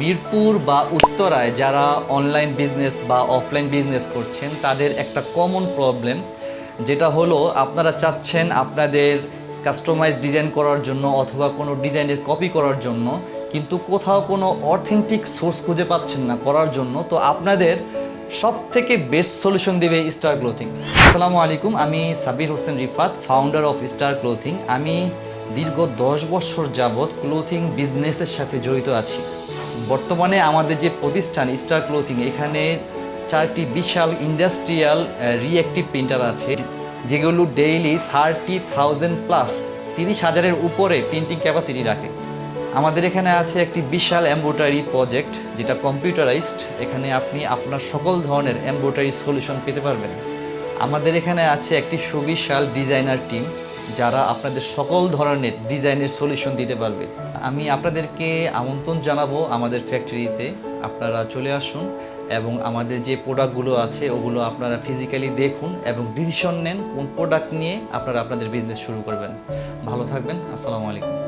মিরপুর বা উত্তরায় যারা অনলাইন বিজনেস বা অফলাইন বিজনেস করছেন তাদের একটা কমন প্রবলেম, যেটা হলো আপনারা চাচ্ছেন আপনাদের কাস্টমাইজ ডিজাইন করার জন্য অথবা কোনো ডিজাইনের কপি করার জন্য, কিন্তু কোথাও কোনো অথেন্টিক সোর্স খুঁজে পাচ্ছেন না করার জন্য। তো আপনাদের সব থেকে বেস্ট সলিউশন দেবে স্টার ক্লোথিং। আসসালামু আলাইকুম, আমি Sabir Hossain Rifat, founder of star clothing. আমি দীর্ঘ 10 বছর যাবৎ ক্লোথিং বিজনেসের সাথে জড়িত আছি। বর্তমানে আমাদের যে প্রতিষ্ঠান স্টার ক্লোথিং, এখানে 4টি বিশাল ইন্ডাস্ট্রিয়াল রিঅ্যাক্টিভ প্রিন্টার আছে, যেগুলো ডেইলি 30,000 প্লাস 30,000-এর উপরে প্রিন্টিং ক্যাপাসিটি রাখে। আমাদের এখানে আছে একটি বিশাল এমব্রয়ডারি প্রজেক্ট, যেটা কম্পিউটারাইজড। এখানে আপনি আপনার সকল ধরনের এমব্রয়ডারি সলিউশন পেতে পারবেন। আমাদের এখানে আছে একটি সুবিশাল ডিজাইনার টিম, যারা আপনাদের সকল ধরনের ডিজাইনের সলিউশন দিতে পারবে। আমি আপনাদেরকে আমন্ত্রণ জানাবো আমাদের ফ্যাক্টরিতে, আপনারা চলে আসুন এবং আমাদের যে প্রোডাক্টগুলো আছে ওগুলো আপনারা ফিজিক্যালি দেখুন এবং ডিসিশন নেন কোন প্রোডাক্ট নিয়ে আপনারা আপনাদের বিজনেস শুরু করবেন। ভালো থাকবেন। আসসালামু আলাইকুম।